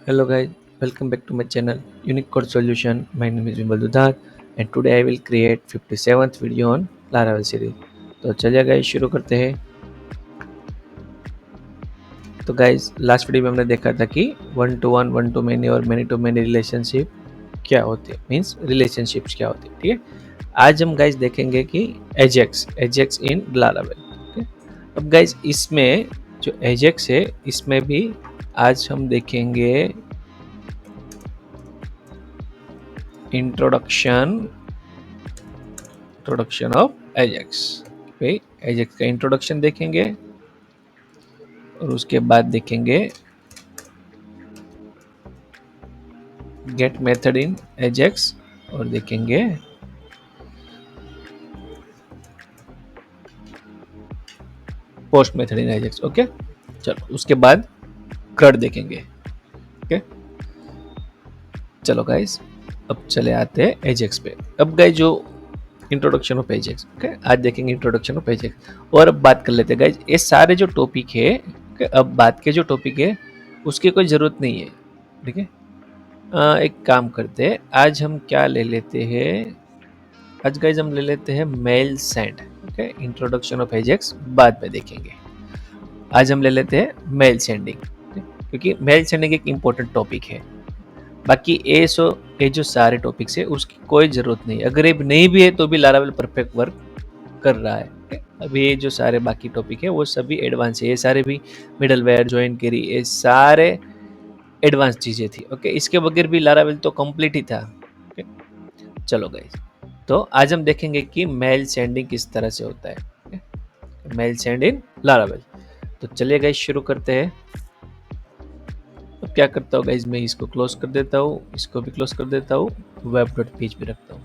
Hello guys, welcome back to my channel Unique Code Solution. My name is Vimal Dudhar and today I will create 57th video on Laravel series. तो चलिए guys शुरू करते हैं। तो guys last video में हमने देखा था कि वन टू मैनी और मैनी टू मैनी रिलेशनशिप क्या होती है, मीन्स रिलेशनशिप्स क्या होती है। ठीक है, आज हम गाइज देखेंगे कि एजेक्स इन लारावेल। अब गाइज इसमें जो एजेक्स है इसमें भी आज हम देखेंगे इंट्रोडक्शन ऑफ एजेक्स। भाई एजेक्स का इंट्रोडक्शन देखेंगे और उसके बाद देखेंगे गेट मेथड इन एजेक्स और देखेंगे post method in Ajax. Okay, चलो उसके बाद क्रड देखेंगे। ओके चलो गाइस, अब चले आते हैं एजेक्स पे। अब गाइस जो इंट्रोडक्शन ऑफ एजेक्स, ओके आज देखेंगे इंट्रोडक्शन ऑफ एजेक्स। और अब बात कर लेते हैं गाइस, ये सारे जो टॉपिक है, अब बात के जो टॉपिक है उसकी कोई ज़रूरत नहीं है। ठीक है, एक काम करते हैं, आज हम क्या ले लेते हैं, आज गाइज हम ले लेते हैं mail send. Okay, introduction of Ajax बाद में देखेंगे। आज हम ले लेते हैं मेल सेंडिंग, क्योंकि मेल सेंडिंग एक इम्पोर्टेंट टॉपिक है। बाकी ये जो सारे टॉपिक्स है उसकी कोई ज़रूरत नहीं, अगर ये नहीं भी है तो भी लारावेल परफेक्ट वर्क कर रहा है। अभी ये जो सारे बाकी टॉपिक है वो सभी एडवांस है, ये सारे भी मिडल वेयर ज्वाइन करी, ये सारे एडवांस चीज़ें थी। ओके, इसके बगैर भी लारावेल तो कंप्लीट ही था। ओके चलो गाइज, तो आज हम देखेंगे कि मेल सेंडिंग किस तरह से होता है, मेल सेंड इन लारावेल। तो चलिए गाइज शुरू करते हैं। अब क्या करता हूँ गाइज, मैं इसको क्लोज कर देता हूँ, इसको भी क्लोज कर देता हूँ, वेब डॉट पेज भी रखता हूँ।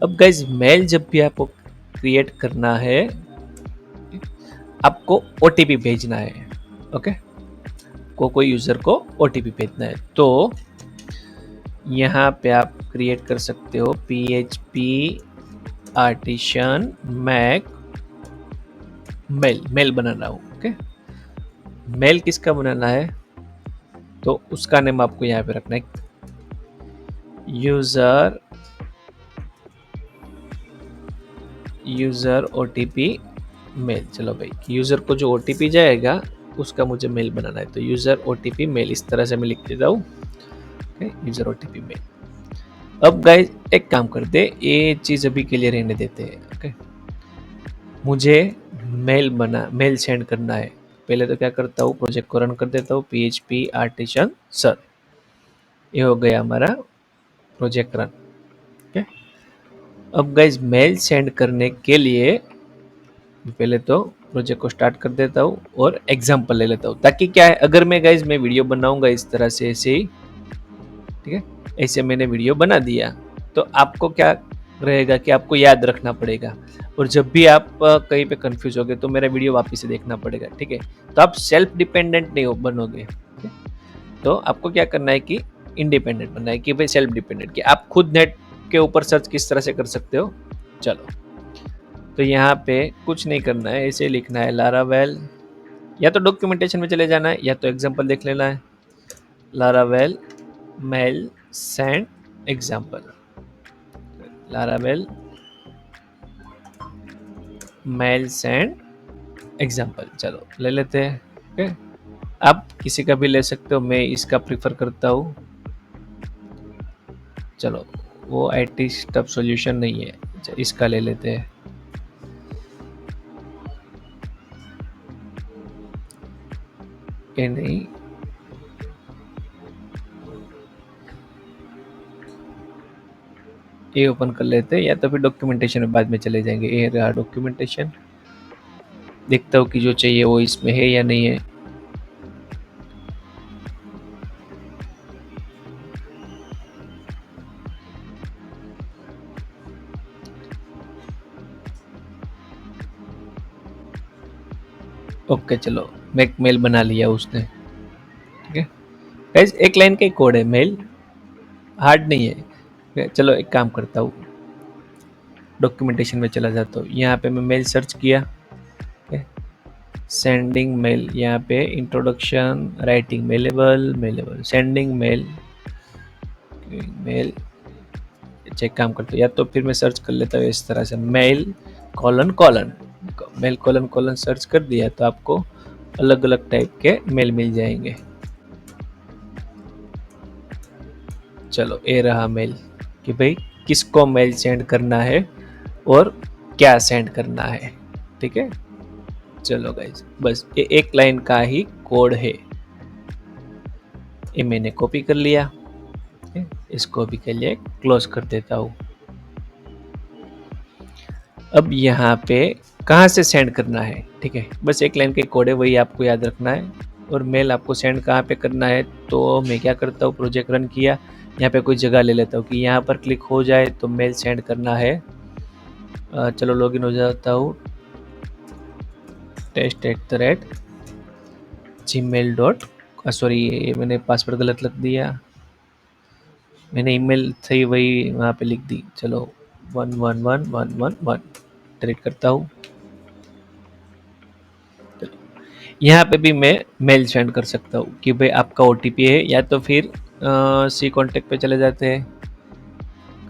अब गाइज मेल जब भी आपको क्रिएट करना है आपको ओटीपी भेजना है। ओके, कोई यूजर को ओटीपी भेजना है तो यहाँ पे आप क्रिएट कर सकते हो PHP आर्टिशन मैक मेल बनाना हो। ओके, मेल किसका बनाना है तो उसका नेम आपको यहाँ पे रखना है यूजर ओटीपी मेल। चलो भाई, यूजर को जो ओटीपी जाएगा उसका मुझे मेल बनाना है, तो यूजर ओटीपी मेल इस तरह से मैं लिख देता हूँ। User OTP mail. अब गाइस एक काम करते, ये चीज अभी के लिए रहने देते हैं। ओके, मुझे मेल सेंड करना है। पहले तो क्या करता हूँ, प्रोजेक्ट को रन कर देता हूँ, PHP आर्टिशन सर, ये हो गया हमारा प्रोजेक्ट रन। ओके, अब गाइज मेल सेंड करने के लिए पहले तो प्रोजेक्ट को स्टार्ट कर देता हूँ और एग्जांपल ले लेता हूँ, ताकि क्या है, अगर मैं वीडियो बनाऊंगा इस तरह से ऐसे ही, ठीक है, ऐसे मैंने वीडियो बना दिया तो आपको क्या रहेगा कि आपको याद रखना पड़ेगा, और जब भी आप कहीं पे कंफ्यूज हो गए तो मेरा वीडियो वापस से देखना पड़ेगा। ठीक है, तो आप सेल्फ डिपेंडेंट नहीं बनोगे। तो आपको क्या करना है कि इंडिपेंडेंट बनना है, कि भाई सेल्फ डिपेंडेंट, कि आप खुद नेट के ऊपर सर्च किस तरह से कर सकते हो। चलो, तो यहाँ पे कुछ नहीं करना है, ऐसे लिखना है लारावेल, या तो डॉक्यूमेंटेशन में चले जाना है या तो एग्जांपल देख लेना है, Laravel mail send example, Laravel mail send example. चलो ले लेते हैं। ओके, आप किसी का भी ले सकते हो, मैं इसका प्रीफर करता हूँ। चलो, वो IT स्टफ सॉल्यूशन नहीं है, अच्छा इसका ले लेते हैं। ये नहीं, ये ओपन कर लेते हैं, या तो फिर डॉक्यूमेंटेशन में बाद में चले जाएंगे। ये रहा डॉक्यूमेंटेशन, देखता हूँ कि जो चाहिए वो इसमें है या नहीं है। ओके चलो, मैं मेल बना लिया उसने। ठीक है गाइस, एक लाइन का ही कोड है, मेल हार्ड नहीं है। चलो एक काम करता हूँ, डॉक्यूमेंटेशन में चला जाता हूँ, यहाँ पे मैं मेल सर्च किया, सेंडिंग मेल, यहाँ पे introduction, writing mailable, mailable, sending mail, mail. Check काम करते या तो फिर मैं सर्च कर लेता हूँ इस तरह से, mail colon colon, mail colon colon search कर दिया तो आपको अलग अलग टाइप के मेल मिल जाएंगे। चलो ये रहा मेल कि भाई किसको मेल सेंड करना है और क्या सेंड करना है। ठीक है, चलो गाइज बस ये एक लाइन का ही कोड है, ये मैंने कॉपी कर लिया। इसको भी के लिए क्लोज कर देता हूँ। अब यहाँ पे कहाँ से सेंड करना है, ठीक है, बस एक लाइन का कोड है, वही आपको याद रखना है। और मेल आपको सेंड कहाँ पे करना है, तो मैं क्या करता हूँ, प्रोजेक्ट रन किया, यहाँ पे कोई जगह ले लेता हूँ कि यहाँ पर क्लिक हो जाए तो मेल सेंड करना है। चलो लॉगिन हो जाता हूँ, test@gmail. सॉरी ये मैंने पासवर्ड गलत लिख दिया, मैंने ईमेल थी वही वहाँ पे लिख दी। चलो 111111 डिलीट करता हूँ। यहाँ पे भी मैं मेल सेंड कर सकता हूँ कि भाई आपका OTP है, या तो फिर सी कॉन्टेक्ट पे चले जाते हैं,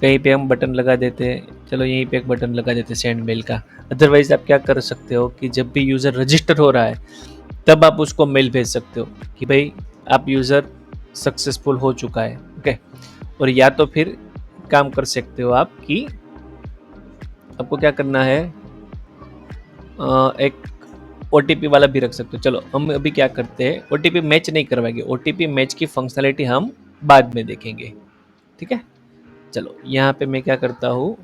कहीं पे हम बटन लगा देते हैं। चलो यहीं पे एक बटन लगा देते हैं सेंड मेल का। अदरवाइज आप क्या कर सकते हो कि जब भी यूज़र रजिस्टर हो रहा है तब आप उसको मेल भेज सकते हो कि भाई आप यूज़र सक्सेसफुल हो चुका है। ओके, और या तो फिर काम कर सकते हो आप कि आपको क्या करना है, एक OTP वाला भी रख सकते हो। चलो हम अभी क्या करते हैं, OTP मैच नहीं करवाएंगे, OTP मैच की फंक्शनलिटी हम बाद में देखेंगे। ठीक है, चलो यहाँ पे मैं क्या करता हूँ,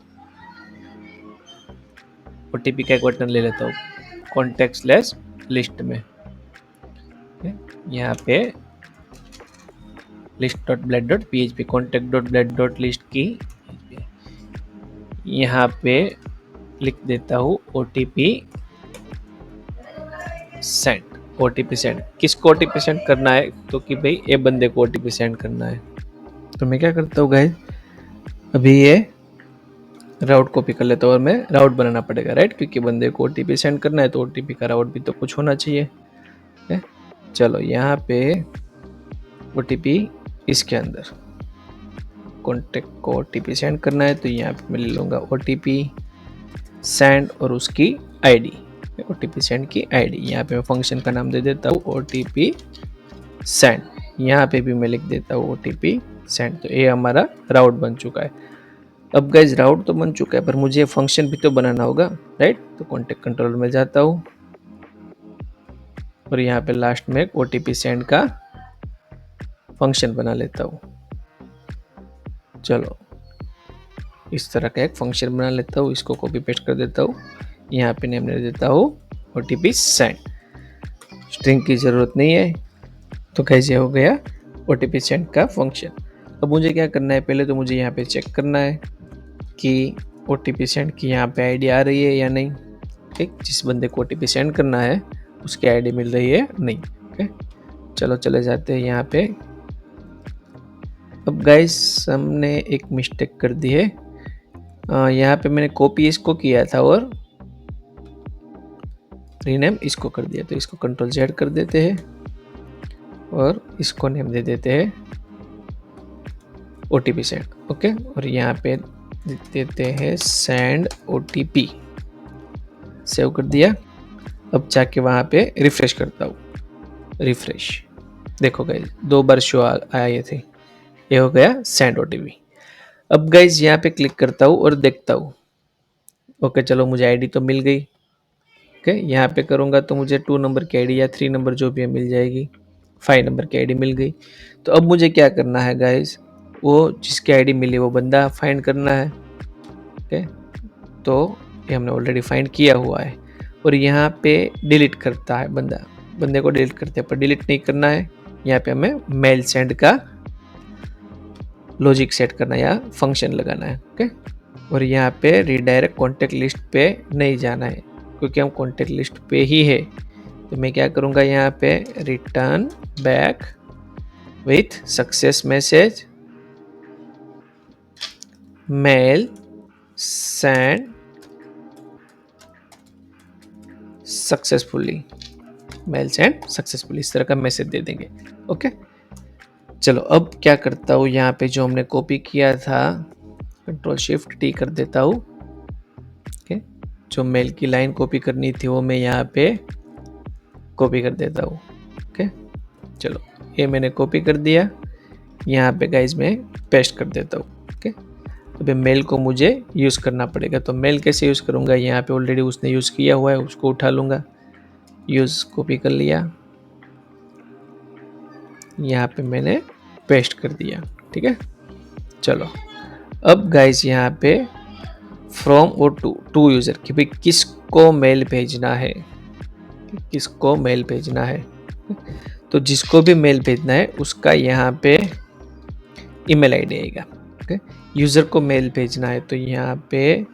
OTP का एक बटन ले लेता हूँ कॉन्टेक्ट स्लैश लिस्ट में। यहाँ पे list.blade.php contact.blade.list की यहाँ पे लिख देता हूँ OTP सेंड। OTP सेंड किसको OTP सेंड करना है, तो कि भाई ये बंदे को OTP सेंड करना है। तो मैं क्या करता हूँ गाइस, अभी ये राउट कॉपी कर लेता हूँ और मैं राउट बनाना पड़ेगा, राइट, क्योंकि बंदे को OTP सेंड करना है तो OTP का राउट भी तो कुछ होना चाहिए। है? चलो यहाँ पे OTP इसके अंदर कॉन्टेक्ट को OTP सेंड करना है, तो यहाँ पे मैं ले लूँगा OTP सेंड और उसकी ID, OTP सेंड की ID। यहाँ पे मैं फंक्शन का नाम दे देता हूँ OTP सेंड। यहाँ पे भी मैं लिख देता हूँ OTP सेंड। तो ये हमारा राउट बन चुका है। अब गाइज राउट तो बन चुका है, पर मुझे फंक्शन भी तो बनाना होगा, राइट। तो कॉन्टेक्ट कंट्रोलर में जाता हूँ और यहाँ पे लास्ट में OTP सेंड का फंक्शन बना लेता हूँ। चलो इस तरह का एक फंक्शन बना लेता हूँ, इसको कॉपी पेस्ट कर देता हूँ, यहाँ पे नेम दे देता हूँ OTP सेंड। स्ट्रिंग की ज़रूरत नहीं है। तो कैसे हो गया OTP सेंड का फंक्शन। अब मुझे क्या करना है, पहले तो मुझे यहाँ पे चेक करना है कि OTP सेंड की यहाँ पे ID आ रही है या नहीं। ठीक, जिस बंदे को OTP सेंड करना है उसकी ID मिल रही है नहीं। ओके, चलो चले जाते हैं यहाँ पे। अब गाइस हमने एक मिस्टेक कर दी है, यहाँ पे मैंने कॉपी इसको किया था और रीनेम इसको कर दिया, तो इसको Ctrl+Z कर देते हैं और इसको नेम दे देते हैं OTP सेंड। ओके, और यहाँ पे देते हैं सेंड OTP, सेव कर दिया। अब जाके वहाँ पे रिफ्रेश करता हूँ, रिफ्रेश, देखो गाइज 2 बार शो आए थे, ये हो गया सेंड OTP। अब गाइज यहाँ पे क्लिक करता हूँ और देखता हूँ। ओके चलो मुझे आईडी तो मिल गई। ओके, यहाँ पे करूँगा तो मुझे 2 नंबर की आईडी या 3 नंबर जो भी है मिल जाएगी, 5 नंबर की आईडी मिल गई। तो अब मुझे क्या करना है गाइज, वो जिसकी आईडी मिली वो बंदा फाइंड करना है। ओके, तो ये हमने ऑलरेडी फाइंड किया हुआ है और यहाँ पे डिलीट करता है बंदा, बंदे को डिलीट करते हैं, पर डिलीट नहीं करना है। यहाँ पे हमें मेल सेंड का लॉजिक सेट करना है या फंक्शन लगाना है। ओके, और यहाँ पे रिडायरेक्ट कॉन्टेक्ट लिस्ट पे नहीं जाना है क्योंकि हम कॉन्टेक्ट लिस्ट पे ही है। तो मैं क्या करूँगा, यहाँ पे return back with success message mail send successfully. Mail send successful, इस तरह का मैसेज दे देंगे। ओके, चलो अब क्या करता हूँ, यहाँ पे जो हमने कॉपी किया था कंट्रोल शिफ्ट टी कर देता हूँ। ओके, जो मेल की लाइन कॉपी करनी थी वो मैं यहाँ पे कॉपी कर देता हूँ। ओके, चलो ये मैंने कॉपी कर दिया, यहाँ पे गाइज मैं पेस्ट कर देता हूँ। ओके, अभी मेल को मुझे यूज़ करना पड़ेगा, तो मेल कैसे यूज़ करूँगा, यहाँ पे ऑलरेडी उसने यूज़ किया हुआ है, उसको उठा लूँगा, यूज़ कॉपी कर लिया, यहाँ पे मैंने पेस्ट कर दिया। ठीक है, चलो अब गाइज यहाँ पे फ्रॉम और टू यूज़र कि भाई किसको मेल भेजना है, किसको मेल भेजना है। तो जिसको भी मेल भेजना है उसका यहाँ पे ईमेल आईडी आएगा। ओके, यूज़र को मेल भेजना है तो यहाँ पे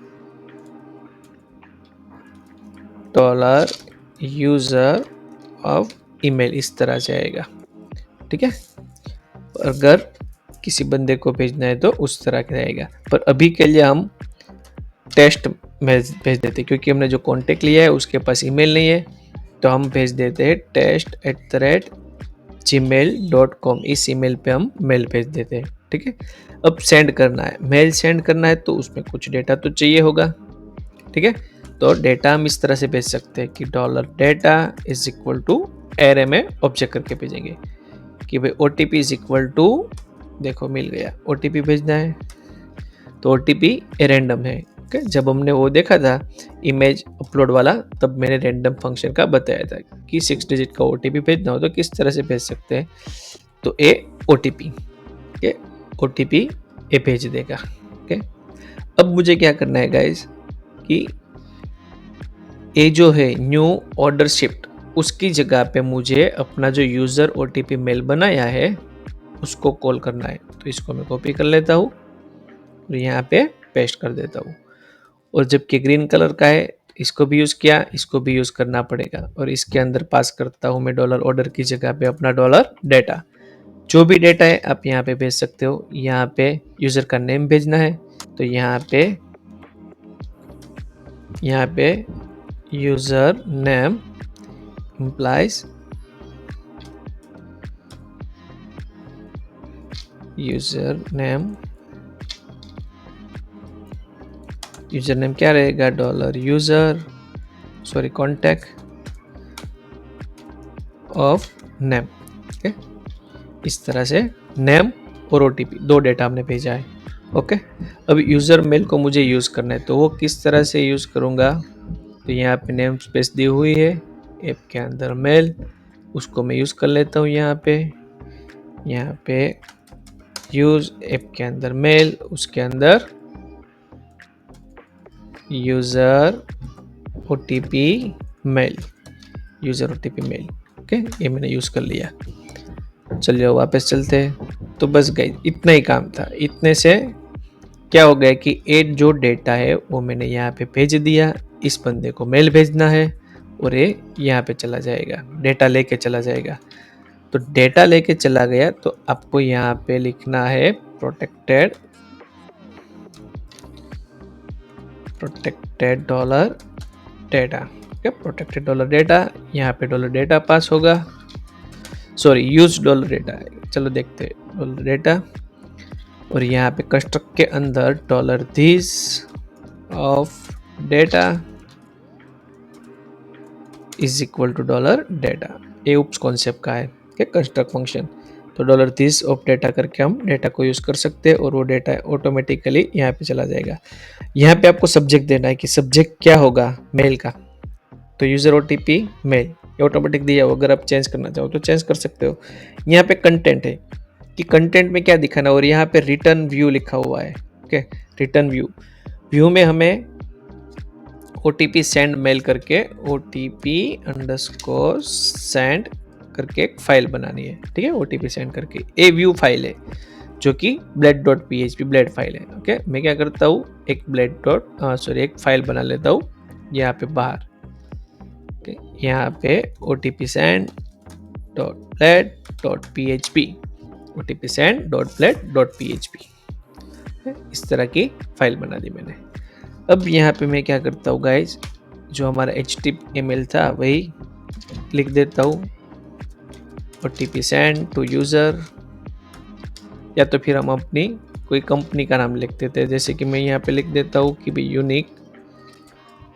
$user ऑफ ईमेल इस तरह से आएगा। ठीक है, अगर किसी बंदे को भेजना है तो उस तरह का आएगा, पर अभी के लिए हम टेस्ट भेज देते हैं क्योंकि हमने जो कॉन्टेक्ट लिया है उसके पास ईमेल नहीं है, तो हम भेज देते हैं test@gmail.com, इस ईमेल पे हम मेल भेज देते हैं। ठीक है, अब सेंड करना है, मेल सेंड करना है तो उसमें कुछ डेटा तो चाहिए होगा। ठीक है, तो डेटा हम इस तरह से भेज सकते हैं कि $data is equal to array में ऑब्जेक्ट करके भेजेंगे कि भाई OTP इज इक्वल टू, देखो मिल गया, OTP भेजना है तो OTP रैंडम है। ओके, जब हमने वो देखा था इमेज अपलोड वाला तब मैंने रैंडम फंक्शन का बताया था कि 6 डिजिट का OTP भेजना हो तो किस तरह से भेज सकते हैं, तो OTP ये भेज देगा। ओके, अब मुझे क्या करना है गाइस कि ये जो है न्यू ऑर्डर शिफ्ट, उसकी जगह पे मुझे अपना जो यूज़र OTP मेल बनाया है उसको कॉल करना है, तो इसको मैं कॉपी कर लेता हूँ और यहाँ पे पेस्ट कर देता हूँ। और जबकि ग्रीन कलर का है इसको भी यूज़ किया, इसको भी यूज़ करना पड़ेगा, और इसके अंदर पास करता हूँ मैं $order की जगह पे अपना $data। जो भी डेटा है आप यहाँ पे भेज सकते हो। यहाँ पे यूज़र का नेम भेजना है तो यहाँ पे user name implies user name क्या रहेगा, $user contact of name. Okay, इस तरह से नेम और OTP दो डेटा हमने भेजा है। ओके, अब यूज़र मेल को मुझे यूज़ करना है तो वो किस तरह से यूज़ करूँगा, तो यहाँ पे नेम स्पेस दी हुई है ऐप के अंदर मेल, उसको मैं यूज़ कर लेता हूँ। यहाँ पे यूज़ ऐप के अंदर मेल, उसके अंदर यूज़र OTP मेल, ओके, ये मैंने यूज़ कर लिया। चलिए वापस चलते हैं। तो बस गाइस इतना ही काम था, इतने से क्या हो गया कि एक जो डेटा है वो मैंने यहाँ पे भेज दिया, इस बंदे को मेल भेजना है और ये यहाँ पे चला जाएगा, डेटा लेके चला जाएगा। तो डेटा लेके चला गया तो आपको यहाँ पे लिखना है प्रोटेक्टेड $data। प्रोटेक्टेड $data, यहाँ पे $data पास होगा, यूज $data है। चलो देखते हैं $data, और यहाँ पे कंस्ट्रक्ट के अंदर $this of data is equal to $data, ये उप्स कॉन्सेप्ट का है कंस्ट्रक्ट फंक्शन। तो $this ऑफ data करके हम डेटा को यूज़ कर सकते हैं और वो डेटा ऑटोमेटिकली यहाँ पे चला जाएगा। यहाँ पे आपको सब्जेक्ट देना है कि सब्जेक्ट क्या होगा मेल का, तो यूज़र OTP मेल ये ऑटोमेटिक दिया हो, अगर आप चेंज करना चाहो तो चेंज कर सकते हो। यहाँ पे कंटेंट है कि कंटेंट में क्या दिखाना, और यहाँ पे रिटर्न व्यू लिखा हुआ है। ओके, रिटर्न व्यू में हमें OTP सेंड मेल करके OTP_send करके एक फाइल बनानी है। ठीक है, OTP सेंड करके ए व्यू फाइल है जो कि bled फाइल है। ओके, मैं क्या करता हूँ एक एक फाइल बना लेता हूँ यहाँ पे बाहर। ओके, यहाँ पे OTP send.bled.php इस तरह की फाइल बना दी मैंने। अब यहाँ पे मैं क्या करता हूँ गाइज, जो हमारा HTML था वही लिख देता हूँ OTP सेंड टू यूज़र, या तो फिर हम अपनी कोई कंपनी का नाम लिख देते हैं, जैसे कि मैं यहाँ पे लिख देता हूँ कि भाई unique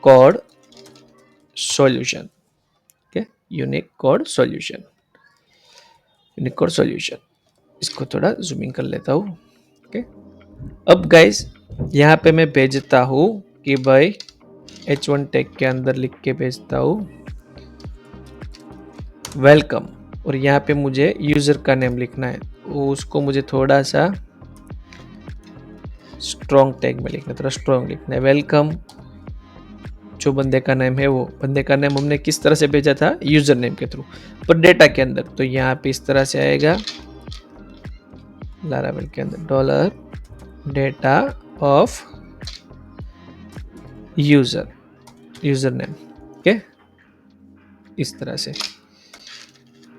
code solution. Okay, unique code solution, unique code solution. इसको थोड़ा जूमिंग कर लेता हूँ। ओके, अब गाइस यहाँ पे मैं भेजता हूँ कि भाई H1 टैग के अंदर लिख के भेजता हूँ वेलकम, और यहाँ पे मुझे यूज़र का नेम लिखना है, उसको मुझे थोड़ा सा स्ट्रॉन्ग टैग में लिखना है, थोड़ा स्ट्रॉन्ग लिखना है। वेलकम जो बंदे का नेम है, वो बंदे का नेम हमने किस तरह से भेजा था, यूज़र नेम के थ्रू, पर डेटा के अंदर तो यहाँ पे इस तरह से आएगा लारावेल के अंदर dollar data of user name. Okay, इस तरह से,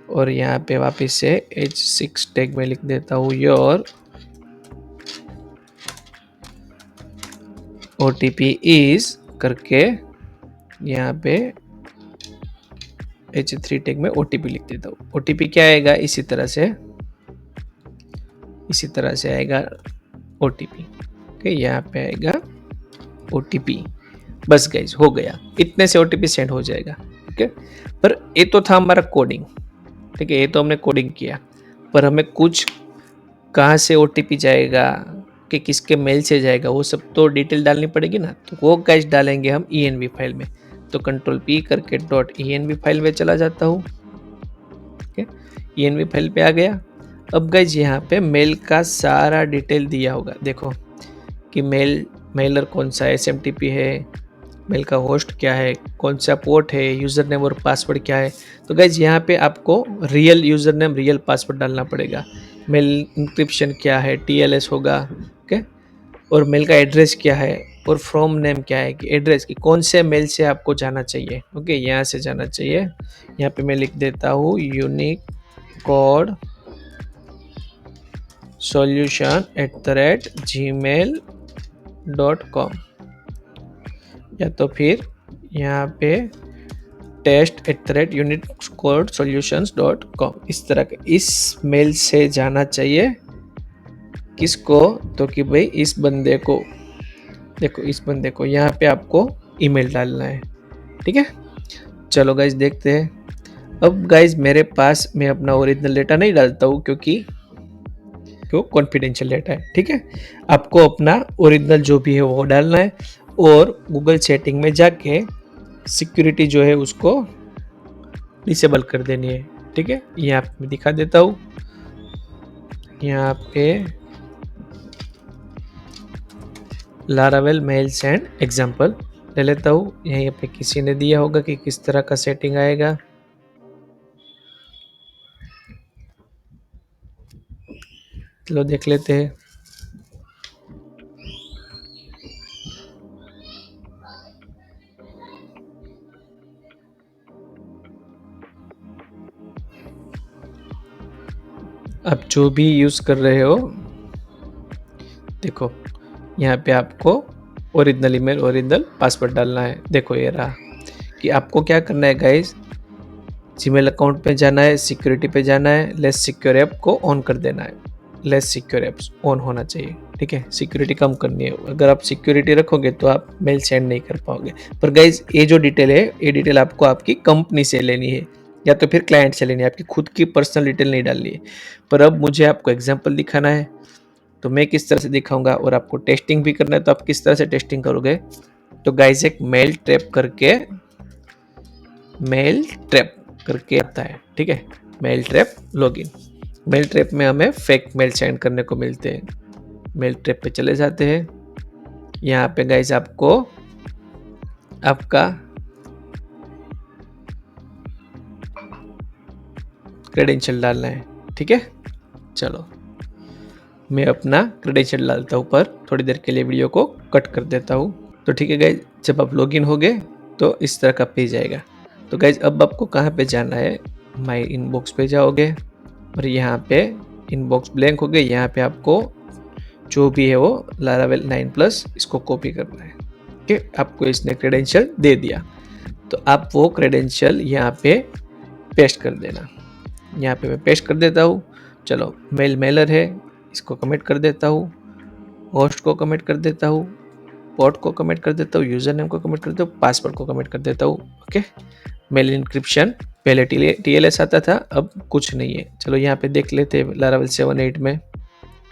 और यहाँ पे वापस से H6 टैग में लिख देता हूँ योर OTP इज करके, यहाँ पे H3 टैग में OTP लिख देता हूँ। OTP क्या आएगा, इसी तरह से आएगा OTP। ओके, यहाँ पे आएगा OTP। बस गाइज हो गया, इतने से OTP सेंड हो जाएगा। ओके, पर ये तो था हमारा कोडिंग। ठीक है, ये तो हमने कोडिंग किया, पर हमें कुछ कहाँ से OTP जाएगा कि किसके मेल से जाएगा, वो सब तो डिटेल डालनी पड़ेगी ना, तो वो गाइज डालेंगे हम env फाइल में। तो कंट्रोल P करके .env फाइल में चला जाता हूँ। ओके, env फाइल पे आ गया। अब गाइज यहाँ पे मेल का सारा डिटेल दिया होगा, देखो कि मेलर कौन सा SMTP है, मेल का होस्ट क्या है, कौन सा पोर्ट है, यूज़र नेम और पासवर्ड क्या है। तो गाइज यहाँ पे आपको real user name real password डालना पड़ेगा। मेल इंक्रिप्शन क्या है, TLS होगा। ओके, और मेल का एड्रेस क्या है, और फ्रॉम नेम क्या है, कि एड्रेस की कौन से मेल से आपको जाना चाहिए। ओके, यहाँ से जाना चाहिए। यहाँ पे मैं लिख देता हूँ यूनिक कोड solution@gmail.com, या तो फिर यहाँ पे test@unitcodesolutions.com, इस तरह के इस मेल से जाना चाहिए। किसको, तो कि भाई इस बंदे को, देखो इस बंदे को, यहाँ पे आपको ईमेल डालना है। ठीक है, चलो गाइज देखते हैं। अब गाइज मेरे पास, मैं अपना ओरिजिनल डेटा नहीं डालता हूँ क्योंकि कॉन्फिडेंशियल डेटा है। ठीक है, आपको अपना ओरिजिनल जो भी है वो डालना है, और गूगल सेटिंग में जाके सिक्योरिटी जो है उसको डिसेबल कर देनी है। ठीक है, यहाँ पे मैं दिखा देता हूँ, यहाँ पे लारावेल मेल सेंड एग्जाम्पल ले लेता हूँ। यहीं पे किसी ने दिया होगा कि किस तरह का सेटिंग आएगा। चलो देख लेते हैं। आप जो भी यूज़ कर रहे हो, देखो यहाँ पे आपको ओरिजिनल ईमेल ओरिजिनल पासवर्ड डालना है। देखो ये रहा, कि आपको क्या करना है गाइस, जीमेल अकाउंट पे जाना है, सिक्योरिटी पे जाना है, लेस सिक्योर ऐप को ऑन कर देना है। लेस सिक्योर ऐप्स ऑन होना चाहिए। ठीक है, सिक्योरिटी कम करनी है। अगर आप सिक्योरिटी रखोगे तो आप मेल सेंड नहीं कर पाओगे। पर गाइज ये जो डिटेल है, ये डिटेल आपको आपकी कंपनी से लेनी है, या तो फिर क्लाइंट से लेनी है, आपकी खुद की पर्सनल डिटेल नहीं डालनी है। पर अब मुझे आपको एग्जाम्पल दिखाना है, तो मैं किस तरह से दिखाऊंगा, और आपको टेस्टिंग भी करना है, तो आप किस तरह से टेस्टिंग करोगे। तो गाइज एक मेल ट्रैप करके आता है। ठीक है, Mailtrap login. Mailtrap में हमें फेक मेल सेंड करने को मिलते हैं। मेल ट्रैप पे चले जाते हैं। यहाँ पे गाइज आपको आपका क्रेडेंशियल डालना है। ठीक है, चलो मैं अपना क्रेडेंशियल डालता हूँ, पर थोड़ी देर के लिए वीडियो को कट कर देता हूँ। तो ठीक है गाइज, जब आप लॉगिन हो गए तो इस तरह का पेज आएगा। तो गाइज अब आपको कहाँ पे जाना है, माई इनबॉक्स पे जाओगे, और यहाँ पे इनबॉक्स ब्लैंक हो गए। यहाँ पे आपको जो भी है वो लारावेल 9+ इसको कॉपी करना है। ठीक है, आपको इसने क्रेडेंशियल दे दिया, तो आप वो क्रेडेंशियल यहाँ पे पेस्ट कर देना। यहाँ पे मैं पेस्ट कर देता हूँ। चलो मेल मेलर है, इसको कमेंट कर देता हूँ, होस्ट को कमेंट कर देता हूँ, पोर्ट को कमेंट कर देता हूँ, यूजर नेम को कमेंट कर देता हूँ, पासवर्ड को कमेंट कर देता हूँ। ओके, मेल इंक्रिप्शन पहले TLS आता था, अब कुछ नहीं है। चलो यहाँ पे देख लेते हैं लारावेल 7.8 में,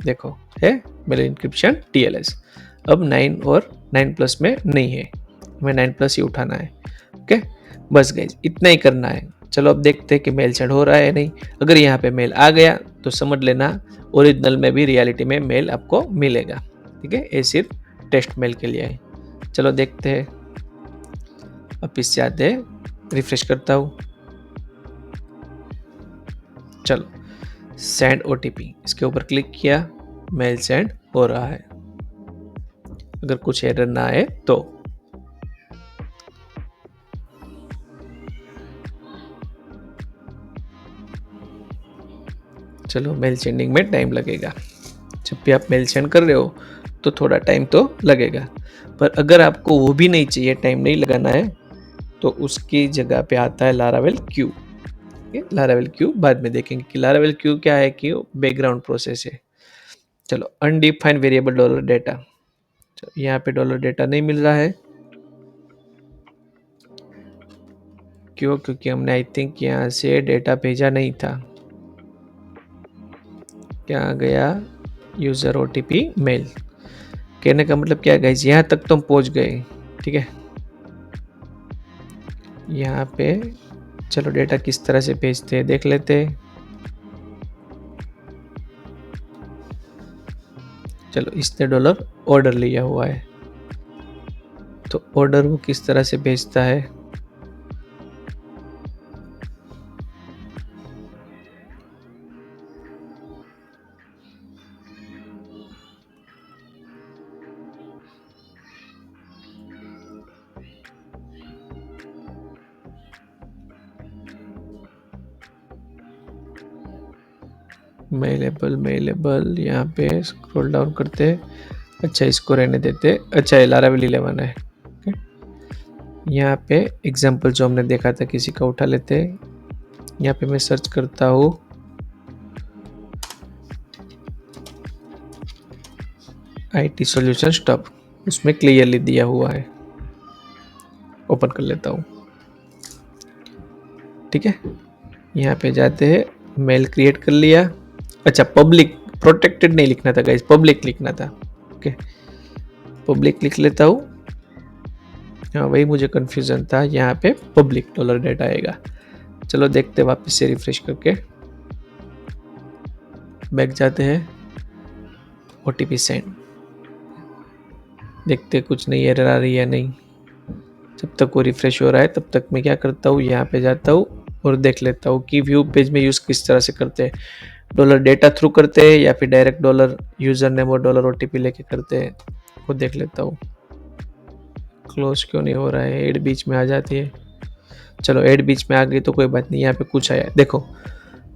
देखो है मेल इंक्रिप्शन TLS। अब 9 और 9+ में नहीं है, हमें 9+ ही उठाना है। ओके, बस गाइज इतना ही करना है। चलो अब देखते हैं कि मेल सेंड हो रहा है नहीं। अगर यहाँ पे मेल आ गया तो समझ लेना ओरिजिनल में भी रियलिटी में मेल आपको मिलेगा। ठीक है, ये सिर्फ टेस्ट मेल के लिए है। चलो देखते हैं, वापिस से आते हैं, रिफ्रेश करता हूँ। चलो सेंड OTP, इसके ऊपर क्लिक किया, मेल सेंड हो रहा है। अगर कुछ एरर ना आए तो चलो मेल सेंडिंग में टाइम लगेगा। जब भी आप मेल सेंड कर रहे हो तो थोड़ा टाइम तो लगेगा, पर अगर आपको वो भी नहीं चाहिए, टाइम नहीं लगाना है, तो उसकी जगह पे आता है लारावेल क्यू। लारावेल क्यू बाद में देखेंगे कि लारावेल क्यू क्या है, कि बैकग्राउंड प्रोसेस है। चलो अनडिफाइंड वेरिएबल डॉलर डेटा, यहाँ पे डॉलर डेटा नहीं मिल रहा है, क्यों? क्योंकि हमने आई थिंक यहाँ से डेटा भेजा नहीं था। क्या गया? User OTP mail. कहने का मतलब क्या है गाइस, यहाँ तक तो हम पहुँच गए। ठीक है, यहाँ पे चलो डेटा किस तरह से भेजते हैं देख लेते हैं। चलो इसने डॉलर ऑर्डर लिया हुआ है, तो ऑर्डर वो किस तरह से भेजता है। मेलेबल यहाँ पे स्क्रॉल डाउन करते हैं। अच्छा इसको रहने देते। अच्छा लारावेल 11 है। यहाँ पे एग्जाम्पल जो हमने देखा था किसी का उठा लेते हैं। यहाँ पे मैं सर्च करता हूँ IT सॉल्यूशन स्टॉप, उसमें क्लियरली दिया हुआ है। ओपन कर लेता हूँ। ठीक है, यहाँ पे जाते हैं, मेल क्रिएट कर लिया। अच्छा पब्लिक, प्रोटेक्टेड नहीं लिखना था गाइस, पब्लिक लिखना था। ओके, पब्लिक लिख लेता हूँ। हाँ वही मुझे कंफ्यूजन था, यहाँ पे पब्लिक डॉलर डेटा आएगा। चलो देखते हैं, वापस से रिफ्रेश करके बैक जाते हैं, OTP सेंड, देखते कुछ नहीं एरर आ रही है नहीं। जब तक वो रिफ्रेश हो रहा है तब तक मैं क्या करता हूँ, यहाँ पे जाता हूँ और देख लेता हूँ कि व्यू पेज में यूज़ किस तरह से करते हैं। डॉलर डेटा थ्रू करते हैं या फिर डायरेक्ट डॉलर यूज़र नेम और डॉलर OTP लेके करते हैं, वो देख लेता हूँ। क्लोज क्यों नहीं हो रहा है, एड बीच में आ जाती है। चलो एड बीच में आ गई तो कोई बात नहीं, यहाँ पे कुछ आया देखो,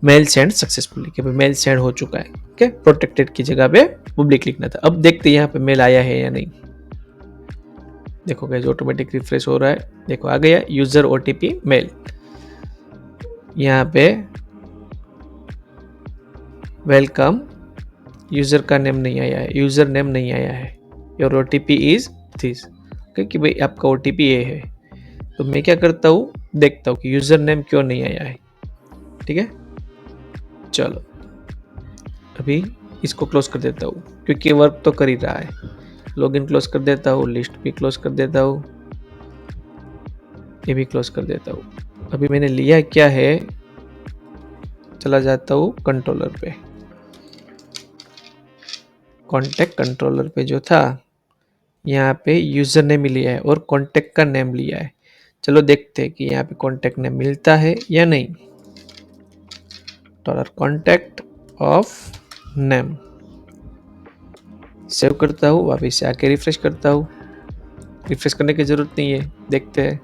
मेल सेंड सक्सेसफुली, कि मेल सेंड हो चुका है। ओके, प्रोटेक्टेड की जगह पे पब्लिक लिखना था। अब देखते हैं यहाँ पे मेल आया है या नहीं। देखो गाइस ऑटोमेटिक रिफ्रेश हो रहा है, देखो आ गया यूजर OTP मेल। यहाँ पे वेलकम, यूजर का नेम नहीं आया है, यूजर नेम नहीं आया है, योर OTP इज दिस, क्योंकि भाई आपका OTP ये है। तो मैं क्या करता हूँ, देखता हूँ कि यूजर नेम क्यों नहीं आया है। ठीक है, चलो अभी इसको क्लोज कर देता हूँ, क्योंकि वर्क तो कर ही रहा है। लॉगिन क्लोज कर देता हूँ, लिस्ट भी क्लोज कर देता हूँ, ये भी क्लोज कर देता हूँ। अभी मैंने लिया क्या है, चला जाता हूँ कंट्रोलर पे, कॉन्टेक्ट कंट्रोलर पे जो था, यहाँ पे यूजर नेम लिया है और कॉन्टेक्ट का नेम लिया है। चलो देखते हैं कि यहाँ पे कॉन्टेक्ट नेम मिलता है या नहीं। $कॉन्टेक्ट ऑफ नेम सेव करता हूँ, वापस से आके रिफ्रेश करता हूँ। रिफ्रेश करने की जरूरत नहीं है, देखते हैं,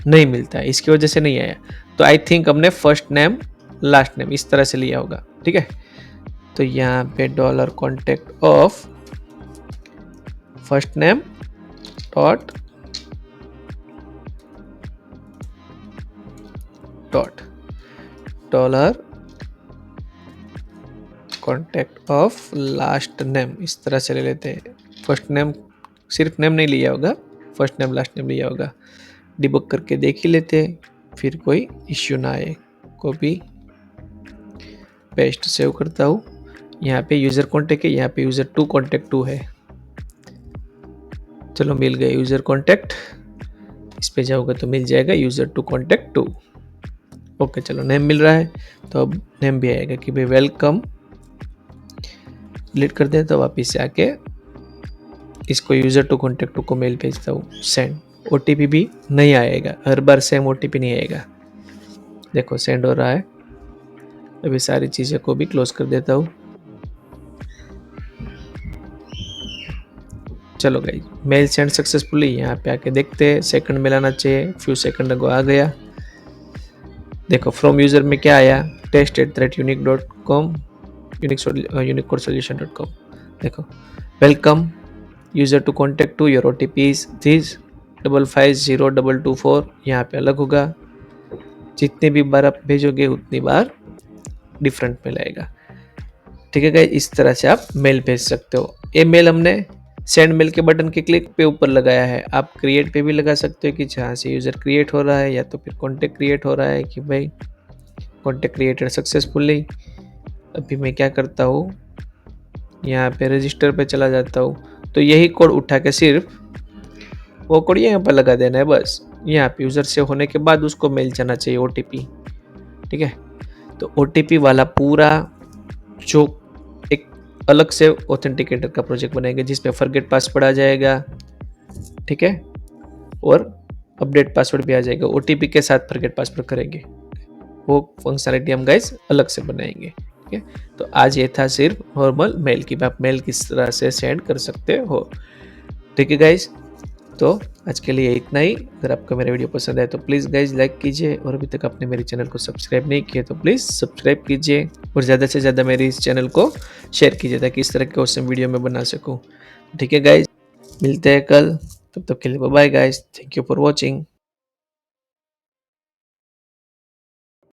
नहीं मिलता है, इसकी वजह से नहीं आया। तो आई थिंक हमने फर्स्ट नेम लास्ट नेम इस तरह से लिया होगा। ठीक है, तो यहाँ पे $contact of first name dot dot dollar contact of last name, इस तरह से ले लेते हैं। फर्स्ट नेम, सिर्फ नेम नहीं लिया होगा, फर्स्ट नेम लास्ट नेम लिया होगा। डिबग करके देख ही लेते हैं, फिर कोई इश्यू ना आए। कॉपी पेस्ट सेव करता हूँ। यहाँ पे यूज़र कॉन्टैक्ट है, यहाँ पे यूज़र टू कॉन्टैक्ट टू है। चलो मिल गए यूज़र कॉन्टैक्ट, इस पे जाओगे तो मिल जाएगा user to contact to. Okay चलो नेम मिल रहा है, तो अब नेम भी आएगा कि भाई वेलकम। डिलीट कर दें तो वापिस से आके इसको यूज़र टू कॉन्टैक्ट टू को मेल भेजता हूँ, सेंड। ओटीपी भी नहीं आएगा, हर बार सेम ओटीपी नहीं आएगा। देखो सेंड हो रहा है। अभी सारी चीज़ें को भी क्लोज कर देता हूँ। चलो गाइस, मेल सेंड सक्सेसफुली। यहाँ पे आके देखते हैं, सेकंड मेल आना चाहिए, फ्यू सेकंड अगो आ गया। देखो फ्रॉम यूज़र में क्या आया, test@unique.com, uniquecodeSolution.com। देखो welcome user to contact to, your OTP is this 550224। यहाँ पे अलग होगा, जितने भी बार आप भेजोगे उतनी बार डिफरेंट मेल आएगा। ठीक है गाइस, इस तरह से आप मेल भेज सकते हो। ये मेल हमने सेंड मेल के बटन के क्लिक पे ऊपर लगाया है। आप क्रिएट पे भी लगा सकते हो कि जहाँ से यूज़र क्रिएट हो रहा है, या तो फिर कॉन्टैक्ट क्रिएट हो रहा है कि भाई कॉन्टैक्ट क्रिएटेड सक्सेसफुली। अभी मैं क्या करता हूँ, यहाँ पे रजिस्टर पे चला जाता हूँ, तो यही कोड उठा के सिर्फ वो कोड यहाँ पर लगा देना है बस। यहाँ पे यूज़र से होने के बाद उसको मेल जाना चाहिए OTP। ठीक है, तो OTP वाला पूरा जो एक अलग से ऑथेंटिकेटर का प्रोजेक्ट बनाएंगे, जिसमें फॉरगेट पासवर्ड आ जाएगा। ठीक है, और अपडेट पासवर्ड भी आ जाएगा। OTP के साथ फॉरगेट पासवर्ड करेंगे, वो फंक्शनलिटी हम गाइस अलग से बनाएंगे। ठीक है, तो आज ये था सिर्फ नॉर्मल मेल की, आप मेल किस तरह से सेंड कर सकते हो। ठीक है गाइस, तो आज के लिए इतना ही। अगर आपको मेरा वीडियो पसंद आए तो प्लीज़ गाइज लाइक कीजिए, और अभी तक आपने मेरे चैनल को सब्सक्राइब नहीं किया तो प्लीज़ सब्सक्राइब कीजिए, और ज़्यादा से ज़्यादा मेरे इस चैनल को शेयर कीजिए ताकि इस तरह के ऑसम वीडियो मैं बना सकूँ। ठीक है गाइज, मिलते हैं कल, तब तक के लिए bye bye guys, thank you for watching.